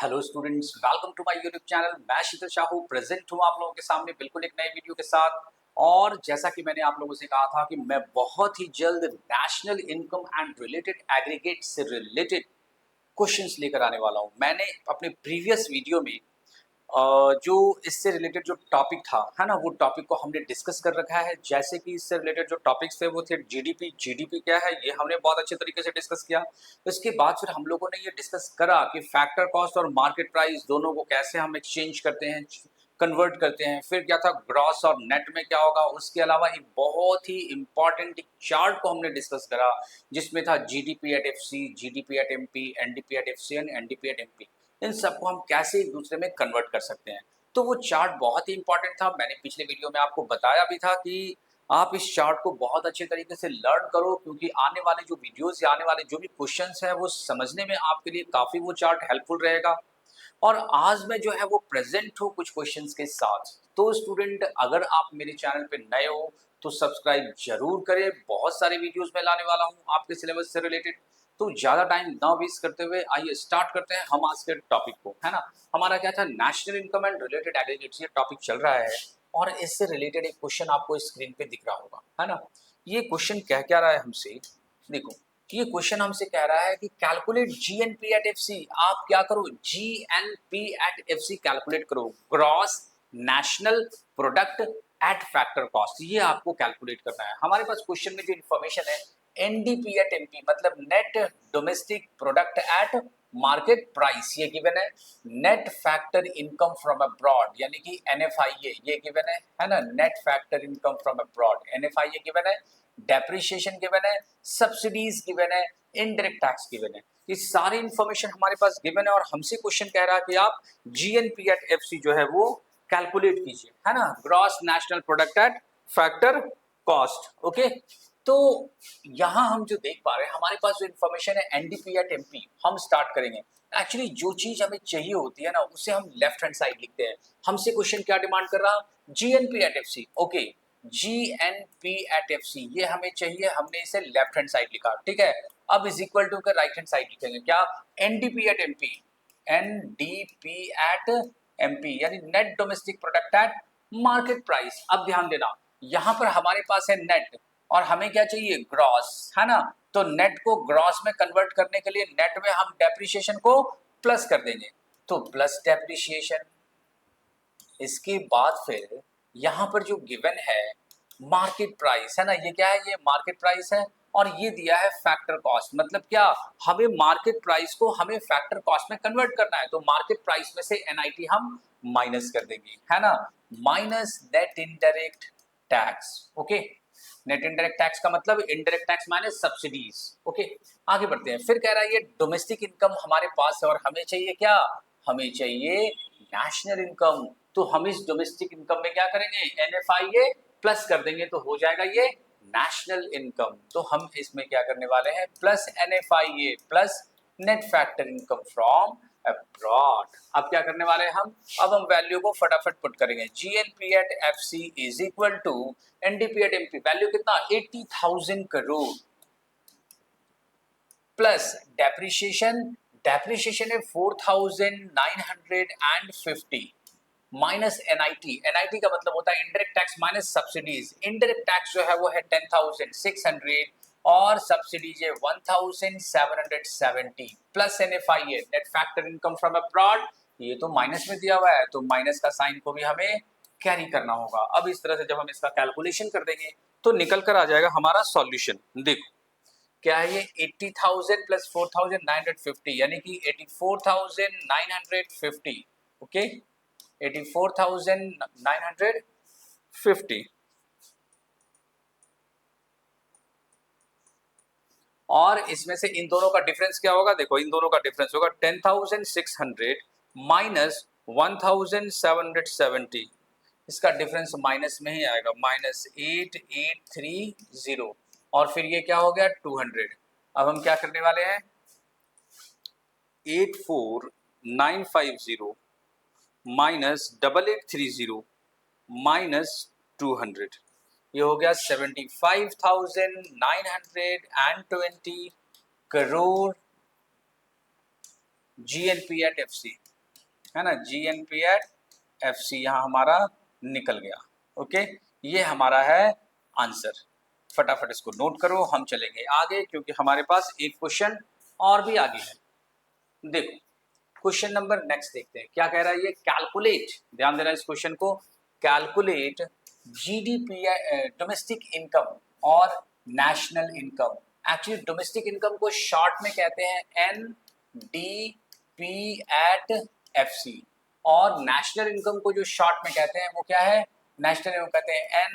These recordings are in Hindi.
Hello students, welcome to my YouTube channel. मैं शीतल शाहू प्रेजेंट हूँ आप लोगों के सामने बिल्कुल एक नए वीडियो के साथ। और जैसा कि मैंने आप लोगों से कहा था कि मैं बहुत ही जल्द national income and related aggregate से रिलेटेड क्वेश्चंस लेकर आने वाला हूँ। मैंने अपने प्रीवियस वीडियो में जो इससे रिलेटेड जो टॉपिक था है ना, वो टॉपिक को हमने डिस्कस कर रखा है। जैसे कि इससे रिलेटेड जो टॉपिक्स थे वो थे जीडीपी क्या है, ये हमने बहुत अच्छे तरीके से डिस्कस किया। इसके बाद फिर हम लोगों ने ये डिस्कस करा कि फैक्टर कॉस्ट और मार्केट प्राइस दोनों को कैसे हम एक्सचेंज करते हैं, कन्वर्ट करते हैं। फिर क्या था, ग्रॉस और नेट में क्या होगा। उसके अलावा एक बहुत ही इंपॉर्टेंट चार्ट को हमने डिस्कस करा जिसमें था GDP at FC, GDP at MP, NDP at FC and NDP at MP. इन सबको हम कैसे एक दूसरे में कन्वर्ट कर सकते हैं। तो वो चार्ट बहुत ही इंपॉर्टेंट था। मैंने पिछले वीडियो में आपको बताया भी था कि आप इस चार्ट को बहुत अच्छे तरीके से लर्न करो, क्योंकि आने वाले जो वीडियोस या आने वाले जो भी क्वेश्चंस हैं वो समझने में आपके लिए काफ़ी वो चार्ट हेल्पफुल रहेगा। और आज मैं जो है वो प्रेजेंट हूँ कुछ क्वेश्चंस के साथ। तो स्टूडेंट, अगर आप मेरे चैनल पे नए हो तो सब्सक्राइब जरूर करें। बहुत सारे वीडियोस मैं लाने वाला हूँ आपके सिलेबस से रिलेटेड। तो ज़्यादा टाइम ना वेस्ट करते हुए आइए स्टार्ट करते हैं हम आज के टॉपिक को, है ना। हमारा क्या था, national income and related aggregates, ये टॉपिक चल रहा है। और इससे रिलेटेड एक क्वेश्चन आपको स्क्रीन पे दिख रहा होगा, है ना। ये क्वेश्चन कह क्या रहा है हमसे, देखो। ये क्वेश्चन हमसे कह रहा है कि कैलकुलेट जीएनपी एट एफसी। आप क्या करो, जीएनपी एट एफसी कैलकुलेट करो, gross national product at factor cost. ये आपको कैलकुलेट करना है। हमारे पास क्वेश्चन में जो इन्फॉर्मेशन है, एनडीपी एट एमपी मतलब net domestic product at market price, ये गिवन है। Net factor income from abroad यानी कि एनएफआईए, ये गिवन है ना। Net factor income from abroad, NFIA given है। डेप्रिसिएशन गिवन है, सब्सिडीज गिवन है, इनडायरेक्ट टैक्स गिवन है। ये सारी इंफॉर्मेशन हमारे पास गिवन है और हमसे क्वेश्चन कह रहा है कि आप जीएनपी एट एफसी जो है वो कैलकुलेट कीजिए, है ना। Gross national product at factor cost. Okay, तो यहां हम जो देख पा रहे हैं, हमारे पास जो इन्फॉर्मेशन है एनडीपी एट एमपी, हम स्टार्ट करेंगे। एक्चुअली जो चीज हमें चाहिए होती है ना, उसे हम लेफ्ट हैंड साइड लिखते हैं। हमसे क्वेश्चन क्या डिमांड कर रहा, GNP at FC. Okay, GNP at FC ये हमें चाहिए, हमने इसे लेफ्ट हैंड साइड लिखा, ठीक है। अब इज इक्वल टू कर राइट हैंड साइड लिखेंगे, क्या, NDP at MP, NDP at MP यानी net domestic product at market price. अब ध्यान देना, यहां पर हमारे पास है नेट और हमें क्या चाहिए, ग्रॉस, है ना। तो नेट को ग्रॉस में कन्वर्ट करने के लिए नेट में हम डेप्रिसिएशन को प्लस कर देंगे, तो प्लस डेप्रिसिएशन। इसके बाद फिर यहाँ पर जो गिवन है मार्केट प्राइस, है ना, ये क्या है, ये मार्केट प्राइस है। और ये दिया है फैक्टर कॉस्ट, मतलब क्या, हमें मार्केट प्राइस को हमें फैक्टर कॉस्ट में कन्वर्ट करना है। तो मार्केट प्राइस में से एनआईटी हम माइनस कर देंगे, है ना। Minus net indirect tax. Okay, net indirect tax का मतलब indirect tax minus subsidies. Okay, आगे बढ़ते हैं। फिर कह रहा है ये डोमेस्टिक इनकम हमारे पास है और हमें चाहिए क्या, हमें चाहिए नेशनल इनकम। तो हम इस डोमेस्टिक इनकम में क्या करेंगे, एनएफआईए प्लस कर देंगे तो हो जाएगा ये नेशनल इनकम। तो हम इसमें क्या करने वाले हैं, plus NFIA plus net factor income from abroad. अब क्या करने वाले हैं हम, अब हम वैल्यू को फटाफट पुट करेंगे। GNP at FC is equal to NDP at MP, value कितना, 80,000 करोड़ प्लस डेप्रिसिएशन, डेप्रिसिएशन है 4,950 माइनस एनआईटी, एनआईटी का मतलब होता है indirect tax minus subsidies. Indirect tax जो है वो है 10,600 और सब्सिडीज है 1,770 plus NFIA net factor income from abroad, ये तो माइनस में दिया हुआ है, तो माइनस का साइन को भी हमें कैरी करना होगा। अब इस तरह से जब हम इसका कैलकुलेशन कर देंगे तो निकल कर आ जाएगा हमारा सॉल्यूशन। देखो क्या है ये, 80,000 प्लस 4,950 यानी कि 84,950। ओके, 84,950 और इसमें से इन दोनों का डिफरेंस क्या होगा, देखो इन दोनों का डिफरेंस होगा 10,600 माइनस 1,770। इसका डिफरेंस माइनस में ही आएगा, -8830 और फिर ये क्या हो गया 200। अब हम क्या करने वाले हैं, 84,950 माइनस 8830 माइनस 200, ये हो गया 75,920 करोड़ जीएनपी एट एफसी। है ना, GNP एट FC यहाँ हमारा निकल गया। ओके, ये हमारा है आंसर। फटाफट इसको नोट करो, हम चलेंगे आगे क्योंकि हमारे पास एक क्वेश्चन और भी आगे है। देखो क्वेश्चन नंबर नेक्स्ट देखते हैं क्या कह रहा है ये। कैलकुलेट, ध्यान देना इस क्वेश्चन को, कैलकुलेट GDP डोमेस्टिक इनकम और national income. Actually domestic income को शॉर्ट में कहते हैं NDP एट FC, और नेशनल इनकम को जो शॉर्ट में कहते हैं वो क्या है, नेशनल इनकम कहते हैं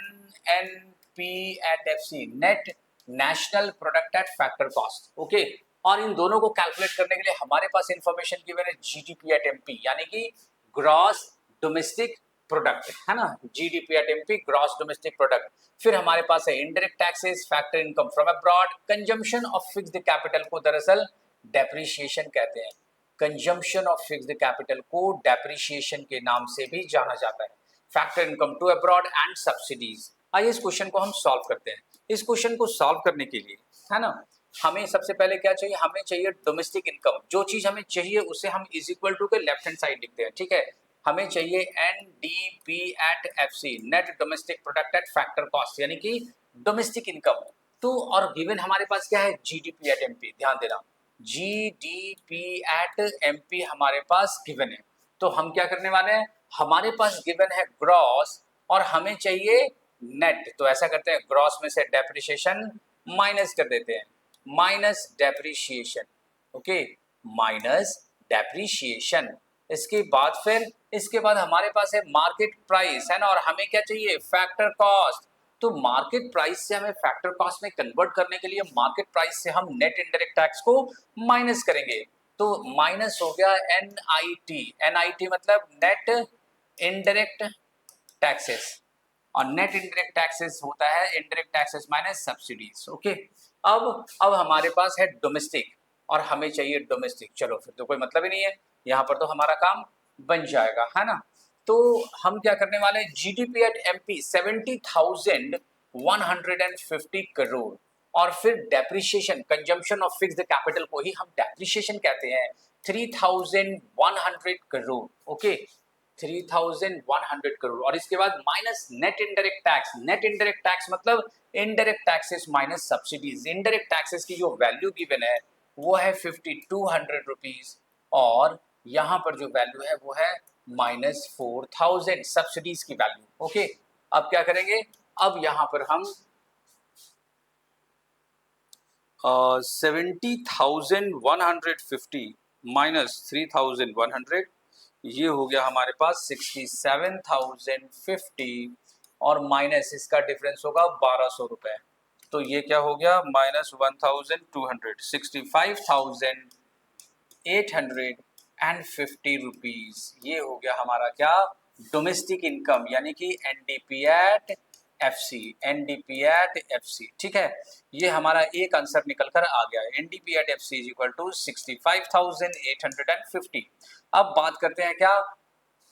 NNP at FC, net national product at factor cost. Okay, और इन दोनों को कैलकुलेट करने के लिए हमारे पास इंफॉर्मेशन गिवन है GDP एट MP, यानी कि ग्रॉस डोमेस्टिक प्रोडक्ट, है ना, GDP at MP gross domestic product. फिर हमारे पास है indirect taxes, factor income from abroad, consumption of fixed capital को दरअसल डेप्रिसिएशन कहते हैं। कंजम्पशन ऑफ फिक्स्ड कैपिटल को डेप्रिसिएशन के नाम से भी जाना जाता है। Factor income to abroad and subsidies. आइए इस क्वेश्चन को हम सॉल्व करते हैं। इस क्वेश्चन को सॉल्व करने के लिए, है ना, हमें सबसे पहले क्या चाहिए, हमें चाहिए डोमेस्टिक इनकम। जो चीज हमें चाहिए उसे हम इज इक्वल टू के लेफ्ट हैंड साइड लिखते हैं, ठीक है। हमें चाहिए NDP at FC, net domestic product at factor cost, यानी कि डोमेस्टिक इनकम। तो और गिवन हमारे पास क्या है, GDP एट MP, ध्यान देना, GDP एट MP हमारे पास गिवन है। तो हम क्या करने वाले हैं, हमारे पास गिवन है ग्रॉस और हमें चाहिए नेट, तो ऐसा करते हैं ग्रॉस में से डेप्रिसिएशन माइनस कर देते हैं, minus depreciation. Okay, minus depreciation. इसके बाद हमारे पास है मार्केट प्राइस, है ना, और हमें क्या चाहिए, फैक्टर कॉस्ट। तो मार्केट प्राइस से हमें फैक्टर कॉस्ट में कन्वर्ट करने के लिए मार्केट प्राइस से हम नेट इनडायरेक्ट टैक्स को माइनस करेंगे। तो माइनस हो गया NIT मतलब नेट इनडायरेक्ट टैक्सेस, और नेट इनडायरेक्ट टैक्सेस होता है indirect taxes minus subsidies. Okay, अब हमारे पास है डोमेस्टिक और हमें चाहिए डोमेस्टिक। चलो फिर तो कोई मतलब ही नहीं है, यहाँ पर तो हमारा काम बन जाएगा, है ना। तो हम क्या करने वाले हैं, GDP एट MP 70,150 करोड़, और फिर depreciation, consumption of fixed capital को ही हम डेप्रिसिएशन कहते हैं, 3,100 करोड़। ओके, 3,100 करोड़, और इसके बाद minus net indirect tax. Net indirect tax मतलब indirect taxes minus subsidies. Indirect taxes की जो वैल्यू गिवन है वो है 5,200 रुपीज, और यहाँ पर जो वैल्यू है वो है -4,000 सब्सिडीज की वैल्यू। ओके, अब क्या करेंगे, अब यहाँ पर हम 70,150 -3,100, ये हो गया हमारे पास 67,050, और माइनस इसका डिफरेंस होगा 1,200 रुपए। तो ये क्या हो गया, -1,200, 65,850 रुपीज। ये हो गया हमारा क्या, डोमेस्टिक इनकम, यानी कि NDP at FC, NDP at FC, ठीक है। ये हमारा एक आंसर निकल कर आ गया है, NDP at FC is equal to 65,850। अब बात करते हैं क्या,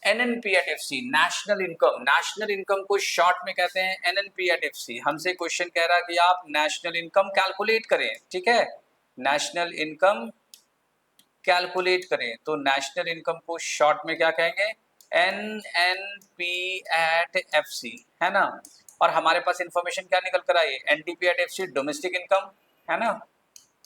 NNP at FC, national income. National income को शॉर्ट में कहते हैं NNP एट FC। हमसे क्वेश्चन कह रहा है कि आप नेशनल इनकम कैलकुलेट करें, ठीक है, नेशनल इनकम कैलकुलेट करें। तो नेशनल इनकम को शॉर्ट में क्या कहेंगे, NNP एट FC, है ना। और हमारे पास इंफॉर्मेशन क्या निकल कर आई, NDP at FC domestic income, है ना,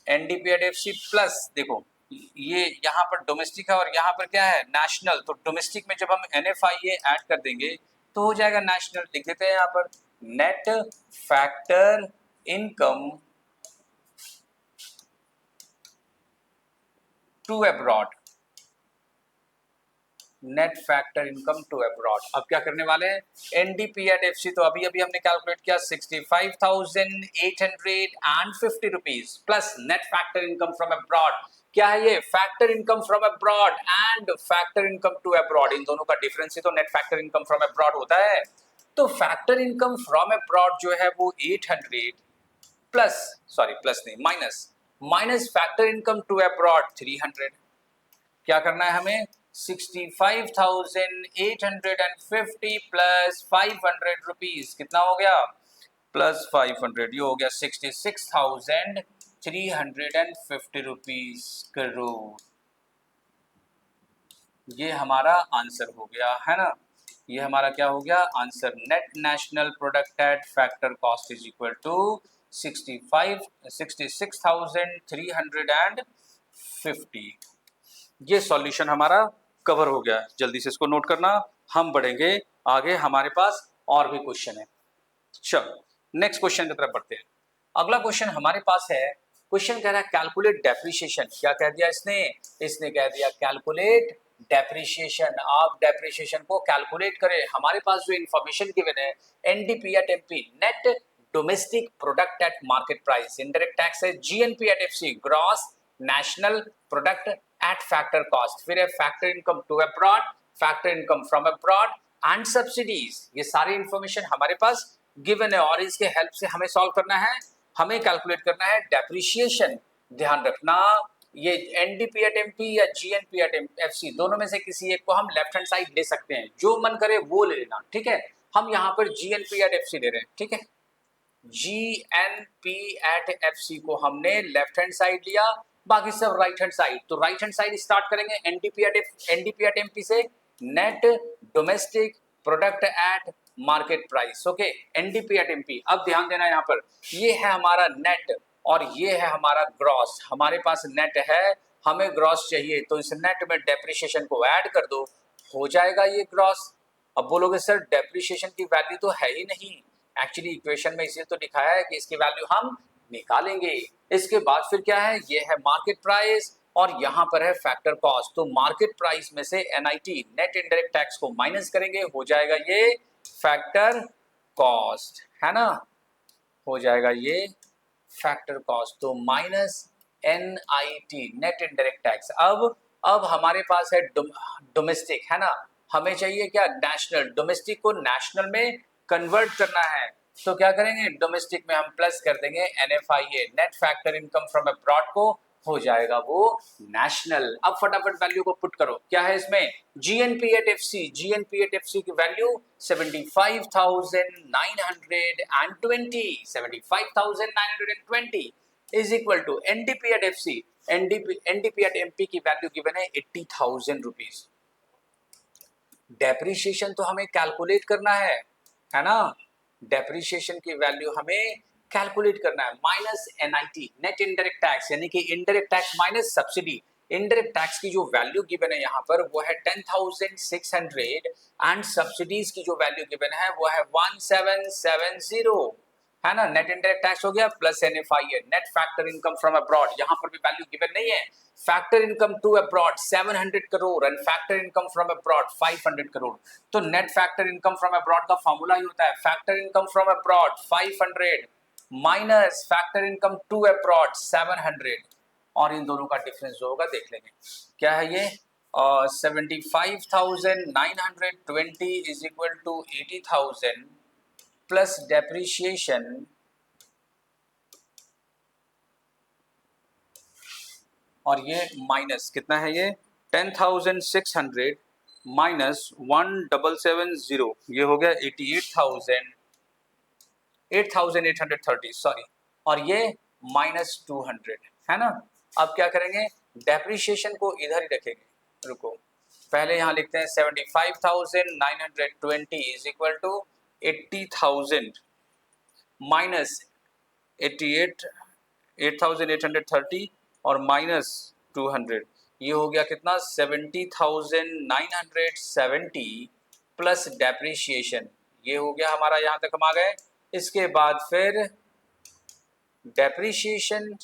NDP एट FC प्लस, देखो ये यहाँ पर डोमेस्टिक है और यहाँ पर क्या है, नेशनल। तो डोमेस्टिक में जब हम NFIA ऐड कर देंगे तो हो जाएगा नेशनल। लिख देते हैं यहाँ पर, net factor income to abroad, net factor income to abroad. अब क्या करने वाले हैं, NDP एट FC, तो अभी अभी हमने कैलकुलेट किया 65,850 rupees plus net factor income from abroad. क्या है ये, factor income from abroad and factor income to abroad, इन दोनों का डिफरेंस ही तो net factor income from abroad होता है। तो फैक्टर इनकम फ्रॉम अब्रॉड जो है वो 800 प्लस, सॉरी प्लस नहीं, minus factor income to abroad 300। क्या करना है हमें, 65,850 प्लस 500 रुपीज, कितना हो गया, प्लस 500, ये हो गया 66,350 रुपीज करोड़। ये हमारा आंसर हो गया है ना, ये हमारा क्या हो गया answer. Net national product at factor cost is equal to 66,350। ये सॉल्यूशन हमारा कवर हो गया। जल्दी से इसको नोट करना, हम बढ़ेंगे आगे, हमारे पास और भी क्वेश्चन है। चलो नेक्स्ट क्वेश्चन की तरफ बढ़ते हैं। अगला क्वेश्चन हमारे पास है, क्वेश्चन कह रहा है कैलकुलेट डेप्रिसिएशन। क्या कह दिया इसने, इसने कह दिया कैलकुलेट डेप्रिसिएशन। आप डेप्रिसिएशन को कैलकुलेट करें। हमारे पास जो इंफॉर्मेशन गिवन है, NDP at MP net domestic product at market price, indirect tax है GNP at FC gross national product at factor cost, फिर है factor income to abroad, factor income from abroad and subsidies. ये सारी इंफॉर्मेशन हमारे पास गिवन है और इसके हेल्प से हमें सॉल्व करना है, हमें कैलकुलेट करना है डेप्रिसिएशन। ध्यान रखना ये एनडीपी एट एमपी या जीएनपी एट एफसी दोनों में से किसी एक को हम लेफ्ट हैंड साइड ले सकते हैं, जो मन करे वो ले लेना, ठीक है। हम यहाँ पर जीएनपी एट एफसी ले रहे हैं, ठीक है। जीएनपी एट एफसी को हमने लेफ्ट हैंड साइड लिया, बाकी सब राइट हैंड साइड। तो राइट हैंड साइड स्टार्ट करेंगे एनडीपी एट एमपी से, net domestic product at market price. Okay, NDP at MP. अब ध्यान देना यहाँ पर, ये है हमारा नेट और ये है हमारा ग्रॉस। हमारे पास नेट है, हमें ग्रॉस चाहिए, तो इस नेट में डेप्रिसिएशन को ऐड कर दो, हो जाएगा ये ग्रॉस। अब बोलोगे सर डेप्रिसिएशन की वैल्यू तो है ही नहीं, एक्चुअली इक्वेशन में इसे तो दिखाया है कि इसकी वैल्यू हम निकालेंगे। इसके बाद फिर क्या है, ये है मार्केट प्राइस और यहाँ पर है फैक्टर कॉस्ट। तो मार्केट प्राइस में से एनआईटी नेट इनडायरेक्ट टैक्स को माइनस करेंगे, हो जाएगा ये फैक्टर कॉस्ट, है ना, हो जाएगा ये फैक्टर कॉस्ट। तो minus NIT net indirect tax. अब हमारे पास है डोमेस्टिक, है ना, हमें चाहिए क्या नेशनल। डोमेस्टिक को नेशनल में कन्वर्ट करना है, तो क्या करेंगे, डोमेस्टिक में हम प्लस कर देंगे NFIA net factor income from abroad को, हो जाएगा वो नेशनल। अब फटाफट वैल्यू को पुट करो, क्या है इसमें, GNP at FC, GNP at FC की value 75,920, 75,920 is equal to NDP at FC, NDP at MP की वैल्यू गिवन है 80,000 रुपीज। डेप्रिसिएशन तो हमें कैलकुलेट करना है ना, डेप्रिसिएशन की वैल्यू हमें कैलकुलेट करना है। Minus NIT net indirect tax, यानी कि indirect tax minus subsidy. Indirect tax की जो वैल्यू गिवन है यहाँ पर वो है 10,600 एंड सब्सिडीज की जो वैल्यू गिवन है वो है 1770, है ना। नेट इनडायरेक्ट टैक्स हो गया plus NFIA net factor income from abroad, यहाँ पर भी वैल्यू गिवन नहीं है। Factor income to abroad 700 crore and factor income from abroad 500 crore. तो net factor income from abroad का फॉर्मूला ही होता है factor income from abroad 500 minus factor income to abroad 700, और इन दोनों का डिफरेंस जो होगा देख लेंगे क्या है ये। 75,920 is equal to 80,000 plus depreciation और ये माइनस कितना है ये 10,600 माइनस 1770, ये हो गया 88,830 सॉरी, और ये माइनस 200, है ना। अब क्या करेंगे, डेप्रिसिएशन को इधर ही रखेंगे, रुको पहले यहाँ लिखते हैं 75,920 इज इक्वल टू 80,000 माइनस 8,830 और माइनस 200, ये हो गया कितना 70,970 प्लस डेप्रिसिएशन, ये हो गया हमारा, यहाँ तक हम आ गए। इसके बाद फिर depreciation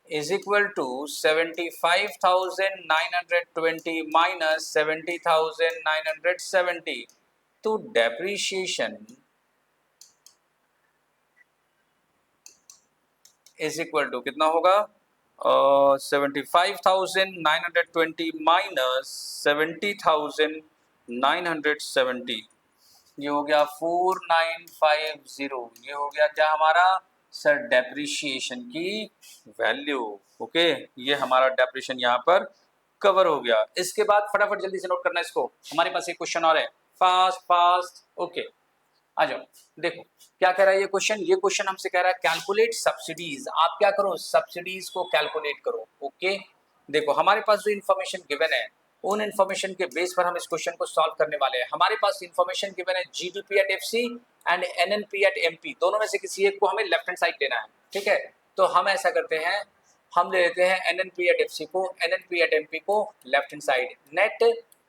is equal to 75,920 minus 70,970, तो डेप्रिसिएशन इज इक्वल टू कितना होगा 75,920 माइनस 70,970, ये हो गया 4950, ये हो गया क्या हमारा सर डेप्रिसिएशन की वैल्यू। ओके, ये हमारा डेप्रिसिएशन यहाँ पर कवर हो गया। इसके बाद फटाफट जल्दी से नोट करना इसको, हमारे पास एक क्वेश्चन और है, फास्ट फास्ट। ओके, आ जाओ, देखो क्या कह रहा है ये क्वेश्चन हमसे कह रहा है कैलकुलेट सब्सिडीज। आप क्या करो, सब्सिडीज को कैलकुलेट करो। ओके, देखो हमारे पास जो इन्फॉर्मेशन गिवन है उन इन्फॉर्मेशन के बेस पर हम इस क्वेश्चन को सॉल्व करने वाले हैं। हमारे पास इन्फॉर्मेशन गिवन है GDP at FC and NNP at MP, दोनों में से किसी एक को हमें लेफ्ट हैंड साइड लेना है। ठीक है, तो हम ऐसा करते हैं, हम ले लेते हैं एनएनपी एट एफसी को, एनएनपी एट एमपी को left hand side. Net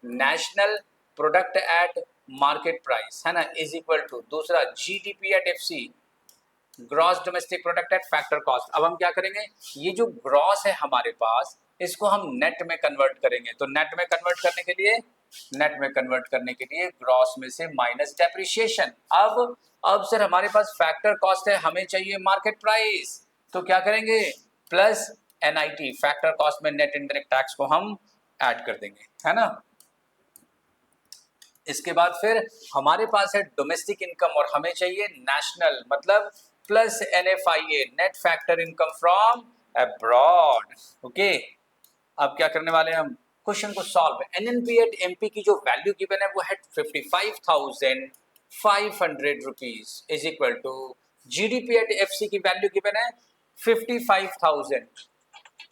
national product at market price है ना, इज इक्वल टू दूसरा GDP at FC gross domestic product at factor cost. अब हम क्या करेंगे, ये जो ग्रॉस है हमारे पास इसको हम नेट में कन्वर्ट करेंगे। तो नेट में कन्वर्ट करने के लिए, नेट में कन्वर्ट करने के लिए ग्रॉस में से माइनस डेप्रिसिएशन। अब सर हमारे पास फैक्टर कॉस्ट है, हमें चाहिए मार्केट प्राइस, तो क्या करेंगे प्लस एनआईटी, फैक्टर कॉस्ट में नेट इनडायरेक्ट टैक्स को हम ऐड कर देंगे, है ना। इसके बाद फिर हमारे पास है डोमेस्टिक इनकम और हमें चाहिए नेशनल, मतलब plus NFIA, net factor income from abroad. Okay, अब क्या करने वाले हैं हम, क्वेश्चन को सॉल्व। एनएनपी एट एमपी की जो वैल्यू गिवन है वो है 55,500 rupees is equal to GDP at FC की वैल्यू गिवन है 55,000,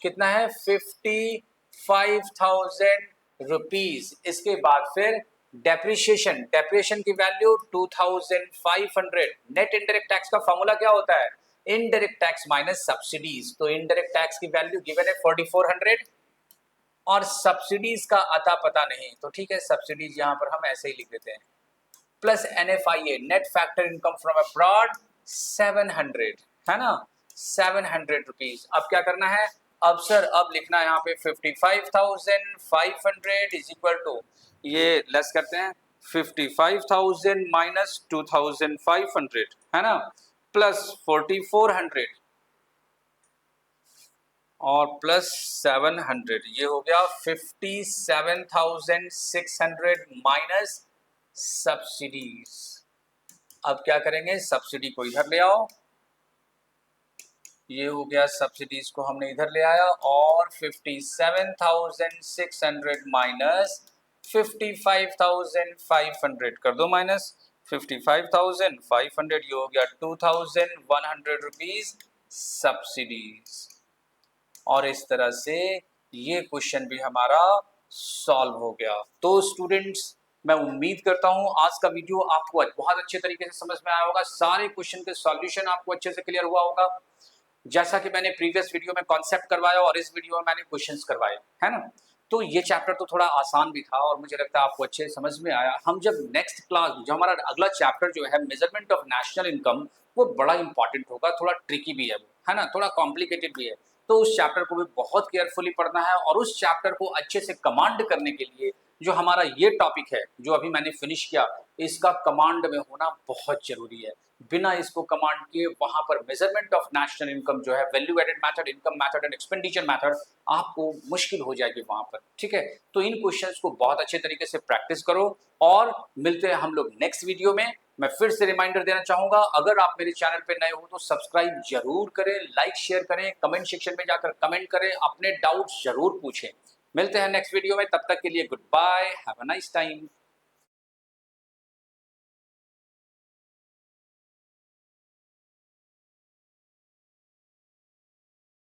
कितना है 55,000 रुपीज। इसके बाद फिर डेप्रिसिएशन की वैल्यू 2,500। नेट इनडायरेक्ट टैक्स का फॉर्मूला क्या होता है, इनडायरेक्ट टैक्स माइनस सब्सिडीज। तो इनडायरेक्ट टैक्स की वैल्यू गिवन है 4,400 और सब्सिडीज का अता पता नहीं, तो ठीक है सब्सिडीज यहां पर हम ऐसे ही लिख देते हैं, plus NFIA net factor income from abroad 700, है ना 700 रुपीज। अब क्या करना है, अब सर अब लिखना है यहाँ पे 55,500 इज इक्वल टू, ये लेस करते हैं 55,000 माइनस 2,500, है ना, प्लस 4,400 और प्लस 700, ये हो गया 57,600 माइनस सब्सिडीज। अब क्या करेंगे, सब्सिडी को इधर ले आओ, ये हो गया सब्सिडीज को हमने इधर ले आया और 57,600 माइनस 55,500 कर दो माइनस 55,500, ये हो गया 2,100 रुपीज सब्सिडीज। और इस तरह से ये क्वेश्चन भी हमारा सॉल्व हो गया। तो स्टूडेंट्स मैं उम्मीद करता हूं आज का वीडियो आपको बहुत अच्छे तरीके से समझ में आया होगा, सारे क्वेश्चन के सॉल्यूशन आपको अच्छे से क्लियर हुआ होगा। जैसा कि मैंने प्रीवियस वीडियो में कॉन्सेप्ट करवाया और इस वीडियो में मैंने क्वेश्चंस करवाए, है ना। तो ये चैप्टर तो थोड़ा आसान भी था और मुझे लगता है आपको अच्छे समझ में आया। हम जब नेक्स्ट क्लास, जो हमारा अगला चैप्टर जो है मेजरमेंट ऑफ नेशनल इनकम, वो बड़ा इंपॉर्टेंट होगा, थोड़ा ट्रिकी भी है ना, थोड़ा कॉम्प्लिकेटेड भी है। तो उस चैप्टर को भी बहुत केयरफुली पढ़ना है और उस चैप्टर को अच्छे से कमांड करने के लिए जो हमारा ये टॉपिक है जो अभी मैंने फिनिश किया, इसका कमांड में होना बहुत जरूरी है। बिना इसको कमांड किए वहां पर मेजरमेंट ऑफ नेशनल इनकम जो है, value added method, income method and expenditure method, आपको मुश्किल हो जाएगी वहां पर। ठीक है, तो इन क्वेश्चंस को बहुत अच्छे तरीके से प्रैक्टिस करो और मिलते हैं हम लोग नेक्स्ट वीडियो में। मैं फिर से रिमाइंडर देना चाहूंगा, अगर आप मेरे चैनल पे नए हो तो सब्सक्राइब जरूर करें, लाइक शेयर करें, कमेंट सेक्शन में जाकर कमेंट करें, अपने डाउट्स जरूर पूछें। मिलते हैं नेक्स्ट वीडियो में, तब तक के लिए good bye, have a nice time.